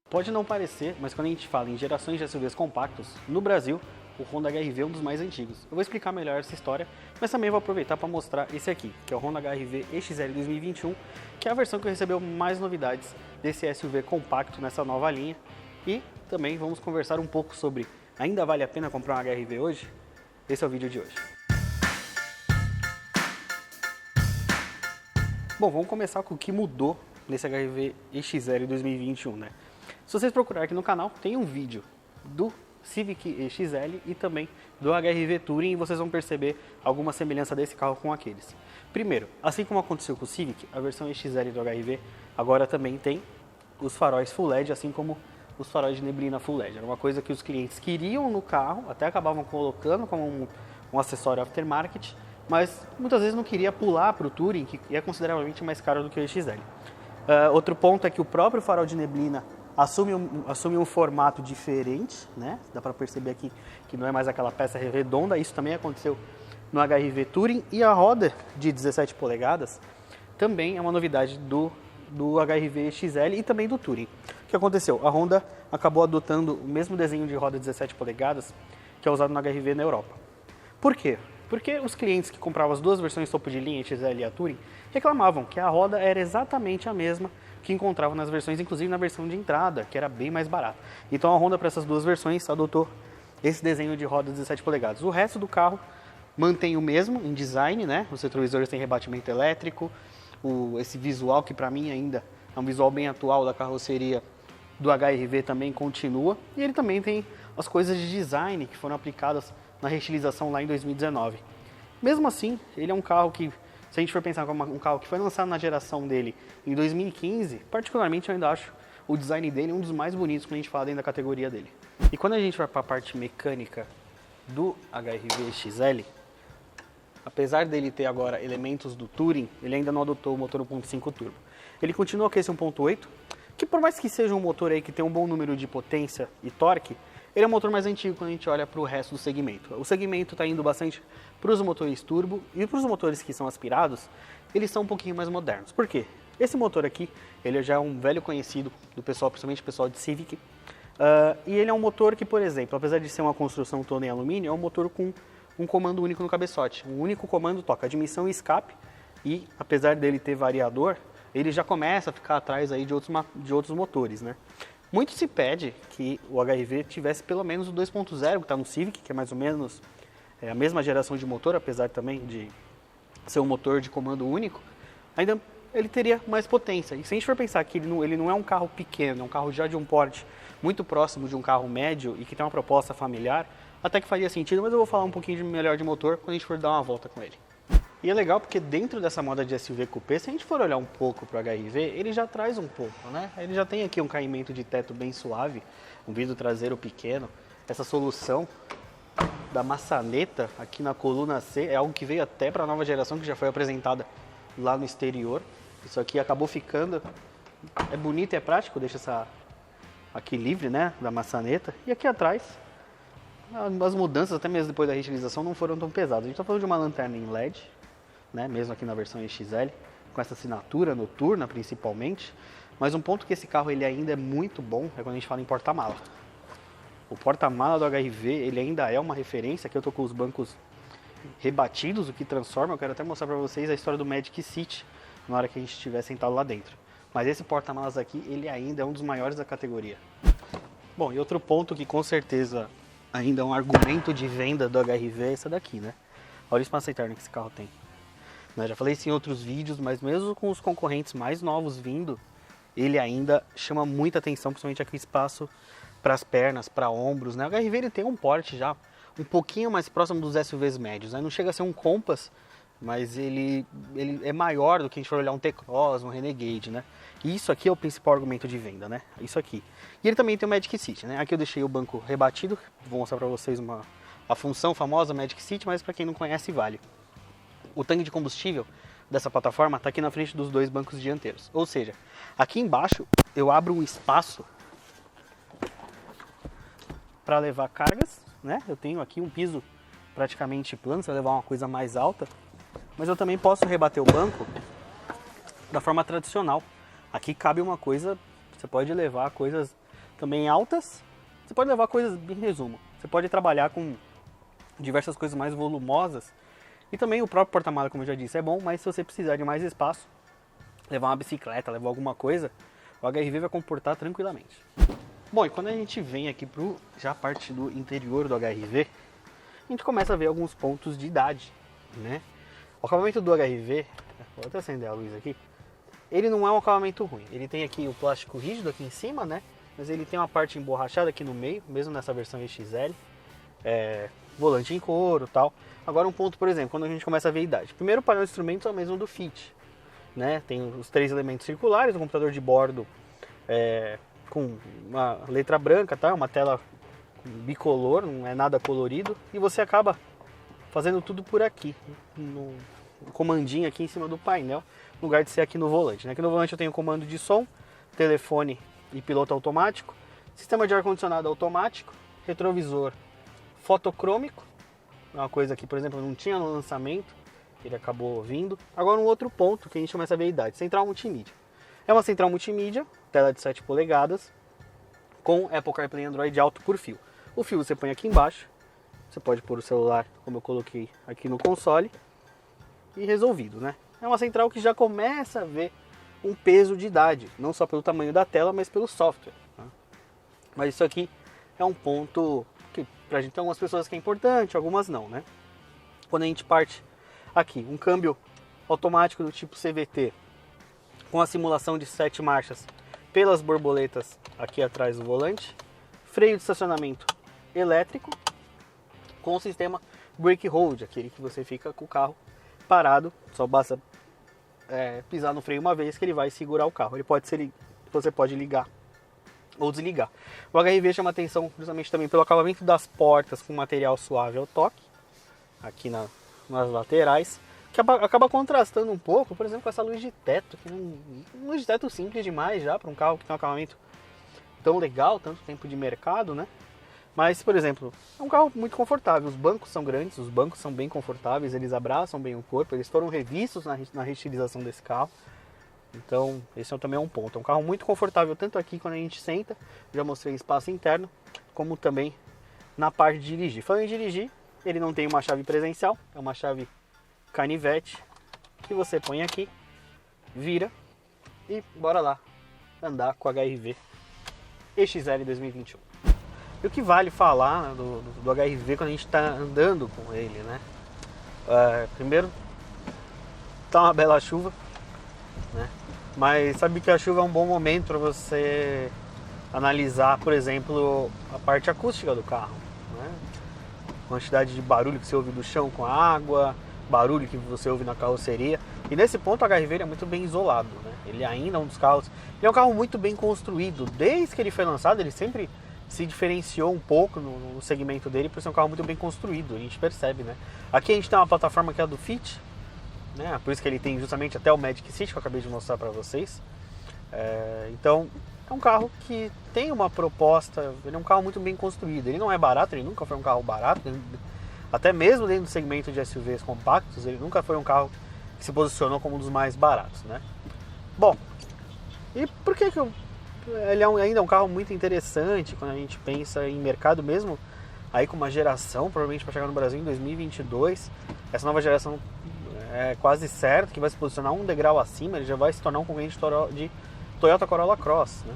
Pode não parecer, mas quando a gente fala em gerações de SUVs compactos, no Brasil, o Honda HR-V é um dos mais antigos. Eu vou explicar melhor essa história, mas também vou aproveitar para mostrar esse aqui, que é o Honda HR-V EXL 2021, que é a versão que recebeu mais novidades desse SUV compacto nessa nova linha. E também vamos conversar um pouco sobre, ainda vale a pena comprar um HR-V hoje? Esse é o vídeo de hoje. Bom, vamos começar com o que mudou nesse HR-V EXL 2021, né? Se vocês procurarem aqui no canal, tem um vídeo do Civic EXL e também do HR-V Touring e vocês vão perceber alguma semelhança desse carro com aqueles. Primeiro, assim como aconteceu com o Civic, a versão EXL do HR-V agora também tem os faróis Full LED, assim como os faróis de neblina Full LED. Era uma coisa que os clientes queriam no carro, até acabavam colocando como um acessório aftermarket, mas muitas vezes não queria pular para o Touring, que é consideravelmente mais caro do que o EXL. Outro ponto é que o próprio farol de neblina assume um formato diferente, né? Dá para perceber aqui que não é mais aquela peça redonda. Isso também aconteceu no HR-V Touring. E a roda de 17 polegadas também é uma novidade do HR-V XL e também do Touring. O que aconteceu? A Honda acabou adotando o mesmo desenho de roda 17 polegadas que é usado no HR-V na Europa. Por quê? Porque os clientes que compravam as duas versões topo de linha, XL e a Touring, reclamavam que a roda era exatamente a mesma que encontravam nas versões, inclusive na versão de entrada, que era bem mais barata. Então a Honda, para essas duas versões, adotou esse desenho de roda 17 polegadas. O resto do carro mantém o mesmo em design, né? Os retrovisores têm rebatimento elétrico, esse visual que para mim ainda é um visual bem atual da carroceria do HR-V também continua. E ele também tem as coisas de design que foram aplicadas na reutilização lá em 2019. Mesmo assim, ele é um carro que, se a gente for pensar como um carro que foi lançado na geração dele em 2015, particularmente eu ainda acho o design dele um dos mais bonitos quando a gente fala dentro da categoria dele. E quando a gente vai para a parte mecânica do HR-V XL, apesar dele ter agora elementos do Touring, ele ainda não adotou o motor 1.5 turbo. Ele continua com esse 1.8, que por mais que seja um motor aí que tem um bom número de potência e torque, ele é um motor mais antigo quando a gente olha para o resto do segmento. O segmento está indo bastante para os motores turbo e para os motores que são aspirados, eles são um pouquinho mais modernos. Por quê? Esse motor aqui, ele já é um velho conhecido do pessoal, principalmente o pessoal de Civic, e ele é um motor que, por exemplo, apesar de ser uma construção toda em alumínio, é um motor com um comando único no cabeçote. Um único comando toca admissão e escape e, apesar dele ter variador, ele já começa a ficar atrás aí de outros motores, né? Muito se pede que o HR-V tivesse pelo menos o 2.0 que está no Civic, que é mais ou menos a mesma geração de motor, apesar também de ser um motor de comando único, ainda ele teria mais potência. E se a gente for pensar que ele não é um carro pequeno, é um carro já de um porte muito próximo de um carro médio e que tem uma proposta familiar, até que faria sentido, mas eu vou falar um pouquinho melhor de motor quando a gente for dar uma volta com ele. E é legal porque dentro dessa moda de SUV coupé, se a gente for olhar um pouco para o HR-V, ele já traz um pouco, né? Ele já tem aqui um caimento de teto bem suave, um vidro traseiro pequeno. Essa solução da maçaneta aqui na coluna C é algo que veio até para a nova geração, que já foi apresentada lá no exterior. Isso aqui acabou ficando, é bonito e é prático, deixa essa aqui livre, né, da maçaneta. E aqui atrás, as mudanças, até mesmo depois da reutilização, não foram tão pesadas. A gente está falando de uma lanterna em LED, né, mesmo aqui na versão EXL, com essa assinatura noturna principalmente, mas um ponto que esse carro ele ainda é muito bom é quando a gente fala em porta-mala. O porta-mala do HR-V ele ainda é uma referência, aqui eu estou com os bancos rebatidos, o que transforma, eu quero até mostrar para vocês a história do Magic Seat na hora que a gente estiver sentado lá dentro. Mas esse porta-malas aqui, ele ainda é um dos maiores da categoria. Bom, e outro ponto que com certeza ainda é um argumento de venda do HR-V é essa daqui, né? Olha o espaço interno que esse carro tem. Já falei isso em outros vídeos, mas mesmo com os concorrentes mais novos vindo, ele ainda chama muita atenção, principalmente aqui o espaço para as pernas, para ombros, né? O HR-V ele tem um porte já um pouquinho mais próximo dos SUVs médios, né? Não chega a ser um Compass, mas ele é maior do que a gente for olhar um T-Cross, um Renegade, né? E isso aqui é o principal argumento de venda, né? Isso aqui. E ele também tem o Magic Seat, né? Aqui eu deixei o banco rebatido, vou mostrar para vocês a função famosa Magic Seat, mas para quem não conhece vale. O tanque de combustível dessa plataforma está aqui na frente dos dois bancos dianteiros. Ou seja, aqui embaixo eu abro um espaço para levar cargas, né? Eu tenho aqui um piso praticamente plano, se eu levar uma coisa mais alta, mas eu também posso rebater o banco da forma tradicional, Aqui cabe uma coisa, você pode levar coisas também altas, você pode levar coisas, em resumo, você pode trabalhar com diversas coisas mais volumosas, e também o próprio porta-mala, como eu já disse, é bom, mas se você precisar de mais espaço, levar uma bicicleta, levar alguma coisa, o HRV vai comportar tranquilamente. Bom, e quando a gente vem aqui para já a parte do interior do HRV, a gente começa a ver alguns pontos de idade, né? O acabamento do HRV, vou até acender a luz aqui, ele não é um acabamento ruim. Ele tem aqui o plástico rígido aqui em cima, né? Mas ele tem uma parte emborrachada aqui no meio, mesmo nessa versão XL. Volante em couro e tal. Agora um ponto, por exemplo, quando a gente começa a ver a idade. Primeiro, o painel de instrumentos é o mesmo do Fit, né? Tem os 3 elementos circulares, o computador de bordo com uma letra branca, tá? Uma tela bicolor, não é nada colorido. E você acaba fazendo tudo por aqui, no comandinho aqui em cima do painel, no lugar de ser aqui no volante, né? Aqui no volante eu tenho comando de som, telefone e piloto automático, sistema de ar-condicionado automático, retrovisor fotocrômico, uma coisa que, por exemplo, não tinha no lançamento, ele acabou vindo. Agora um outro ponto que a gente começa a ver a idade, central multimídia. É uma central multimídia, tela de 7 polegadas, com Apple CarPlay e Android alto por fio. O fio você põe aqui embaixo, você pode pôr o celular, como eu coloquei aqui no console, e resolvido, né? É uma central que já começa a ver um peso de idade, não só pelo tamanho da tela, mas pelo software, tá? Mas isso aqui é um ponto que pra gente tem algumas pessoas que é importante, algumas não, né? Quando a gente parte aqui, um câmbio automático do tipo CVT, com a simulação de 7 marchas pelas borboletas aqui atrás do volante, freio de estacionamento elétrico, com o sistema brake hold, aquele que você fica com o carro parado, só basta pisar no freio uma vez que ele vai segurar o carro. Ele pode ser, você pode ligar ou desligar. O HRV chama atenção justamente também pelo acabamento das portas com material suave ao toque, aqui nas laterais, que acaba contrastando um pouco, por exemplo, com essa luz de teto, que uma luz de teto simples demais já para um carro que tem um acabamento tão legal, tanto tempo de mercado, né? Mas, por exemplo, é um carro muito confortável, os bancos são grandes, os bancos são bem confortáveis, eles abraçam bem o corpo, eles foram revistos na reestilização desse carro. Então, esse também é um ponto. É um carro muito confortável, tanto aqui quando a gente senta, já mostrei espaço interno, como também na parte de dirigir. Falando em dirigir, ele não tem uma chave presencial, é uma chave canivete, que você põe aqui, vira e bora lá andar com o HRV EXL 2021. E o que vale falar, né, do HRV quando a gente está andando com ele, né? Primeiro, tá uma bela chuva, né? Mas sabe que a chuva é um bom momento para você analisar, por exemplo, a parte acústica do carro, né? Quantidade de barulho que você ouve do chão com a água, barulho que você ouve na carroceria. E nesse ponto o HRV é muito bem isolado, né? Ele ainda é um dos carros... Ele é um carro muito bem construído. Desde que ele foi lançado, ele sempre se diferenciou um pouco no segmento dele por ser um carro muito bem construído, a gente percebe, né? Aqui a gente tem uma plataforma que é a do Fit, né? Por isso que ele tem justamente até o Magic Seat que eu acabei de mostrar para vocês. Então é um carro que tem uma proposta, ele é um carro muito bem construído. Ele não é barato, ele nunca foi um carro barato, até mesmo dentro do segmento de SUVs compactos, ele nunca foi um carro que se posicionou como um dos mais baratos, né? Bom, e por que ele ainda é um carro muito interessante quando a gente pensa em mercado mesmo, aí com uma geração, provavelmente para chegar no Brasil em 2022, essa nova geração é quase certo que vai se posicionar um degrau acima, ele já vai se tornar um concorrente de Toyota Corolla Cross, né?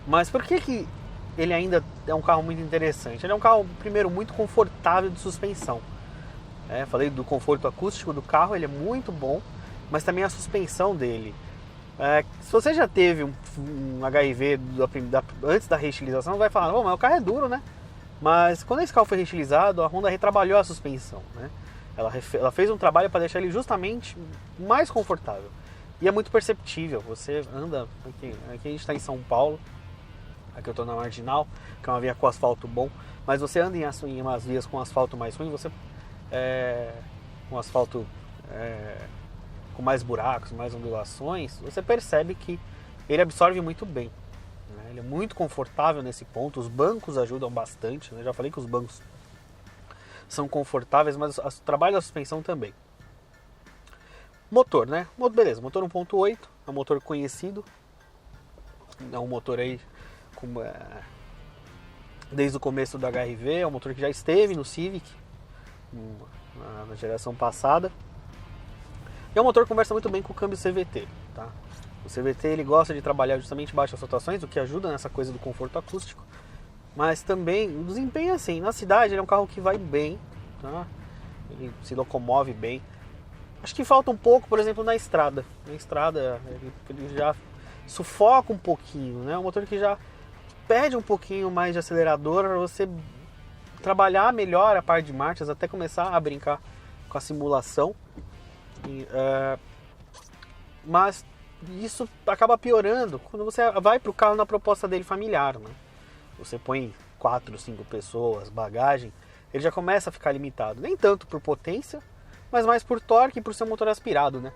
Mas por que ele ainda é um carro muito interessante? Ele é um carro, primeiro, muito confortável de suspensão. Falei do conforto acústico do carro, ele é muito bom, mas também a suspensão dele. Se você já teve um HRV antes da reestilização, vai falar, mas o carro é duro, né? Mas quando esse carro foi reestilizado, a Honda retrabalhou a suspensão, né? Ela fez um trabalho para deixar ele justamente mais confortável. E é muito perceptível, você anda, aqui a gente está em São Paulo, aqui eu estou na Marginal, que é uma via com asfalto bom, mas você anda em umas vias com asfalto mais ruim, com asfalto com mais buracos, mais ondulações, você percebe que ele absorve muito bem, né? Ele é muito confortável nesse ponto, os bancos ajudam bastante, né? Já falei que os bancos são confortáveis, mas o trabalho da suspensão também. Motor, né? Beleza, motor 1.8, é um motor conhecido, é um motor aí desde o começo do HR-V, é um motor que já esteve no Civic na geração passada. E é um motor que conversa muito bem com o câmbio CVT, tá? O CVT ele gosta de trabalhar justamente baixas rotações, o que ajuda nessa coisa do conforto acústico, mas também o desempenho assim, na cidade ele é um carro que vai bem, tá? Ele se locomove bem. Acho que falta um pouco, por exemplo, na estrada. Na estrada ele já sufoca um pouquinho, né? É um motor que já pede um pouquinho mais de acelerador para você trabalhar melhor a parte de marchas, até começar a brincar com a simulação. Mas isso acaba piorando quando você vai para o carro na proposta dele familiar, né? Você põe 4, 5 pessoas, bagagem, ele já começa a ficar limitado. Nem tanto por potência, mas mais por torque e por ser um motor aspirado, né?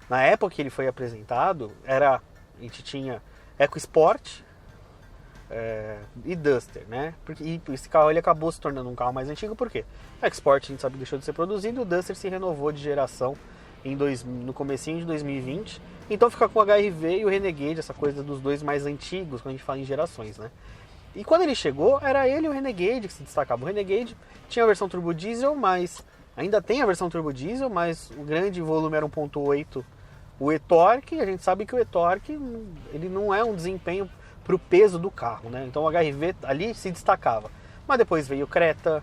Na época que ele foi apresentado, a gente tinha EcoSport e Duster, né? E esse carro ele acabou se tornando um carro mais antigo, por quê? O EcoSport a gente sabe que deixou de ser produzido, o Duster se renovou de geração no comecinho de 2020, então fica com o HR-V e o Renegade, essa coisa dos dois mais antigos, quando a gente fala em gerações, né? E quando ele chegou, era ele e o Renegade que se destacavam. O Renegade tinha a versão turbo diesel, mas ainda tem a versão turbo diesel, mas o grande volume era 1.8, o e-torque, a gente sabe que o e-torque ele não é um desempenho para o peso do carro, né? Então o HR-V ali se destacava. Mas depois veio o Creta,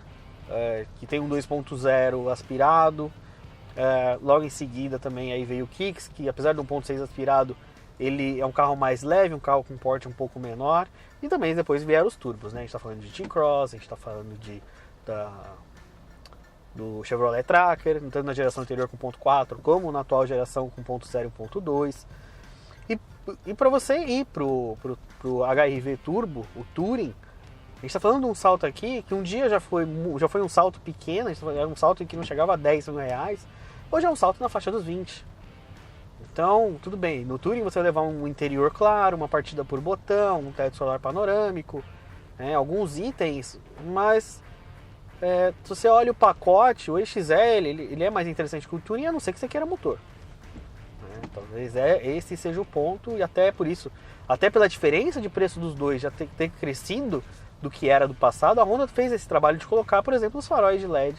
que tem um 2.0 aspirado. Logo em seguida também aí veio o Kicks, que apesar de 1.6 aspirado, ele é um carro mais leve, um carro com porte um pouco menor. E também depois vieram os turbos, né? A gente está falando de T-Cross, a gente está falando do Chevrolet Tracker, tanto na geração anterior com 1.4, como na atual geração com 1.0 e 1.2. E para você ir pro HR-V Turbo, o Touring, a gente está falando de um salto aqui que um dia já foi um salto pequeno, era um salto que não chegava a 10 mil reais, hoje é um salto na faixa dos 20. Então, tudo bem, no Touring você vai levar um interior claro, uma partida por botão, um teto solar panorâmico, alguns itens, mas se você olha o pacote, o EXL, ele é mais interessante que o Touring, a não ser que você queira motor. Talvez esse seja o ponto, e até por isso, até pela diferença de preço dos dois já ter crescido do que era do passado, a Honda fez esse trabalho de colocar, por exemplo, os faróis de LED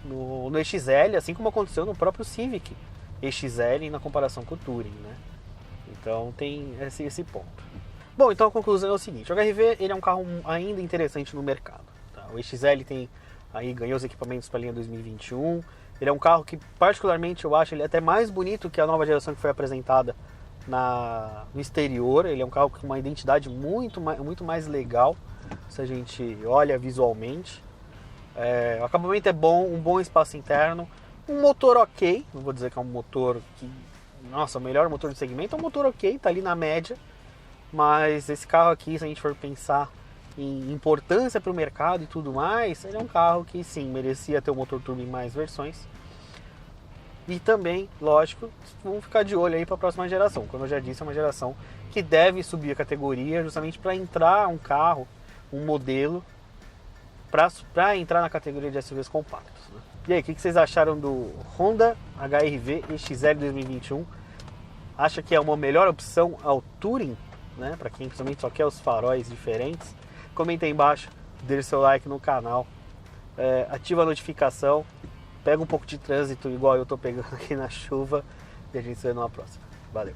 no EXL, assim como aconteceu no próprio Civic EXL na comparação com o Touring, né? Então tem esse ponto. Bom, então a conclusão é o seguinte: o HR-V ele é um carro ainda interessante no mercado, tá? O EXL ganhou os equipamentos para a linha 2021. Ele é um carro que, particularmente, eu acho ele até mais bonito que a nova geração que foi apresentada no exterior. Ele é um carro com uma identidade muito mais legal, se a gente olha visualmente. O acabamento é bom, um bom espaço interno, um motor ok, não vou dizer que é um motor que, nossa, o melhor motor do segmento, é um motor ok, tá ali na média, mas esse carro aqui, se a gente for pensar em importância para o mercado e tudo mais, ele é um carro que sim, merecia ter um motor turbo em mais versões. E também, lógico, vamos ficar de olho aí para a próxima geração. Como eu já disse, é uma geração que deve subir a categoria justamente para entrar um carro, um modelo, para entrar na categoria de SUVs compactos, né? E aí, o que vocês acharam do Honda HR-V EXL 2021? Acha que é uma melhor opção ao Touring, né? Para quem principalmente só quer os faróis diferentes? Comenta aí embaixo, deixa seu like no canal, ativa a notificação, pega um pouco de trânsito igual eu tô pegando aqui na chuva e a gente se vê numa próxima. Valeu!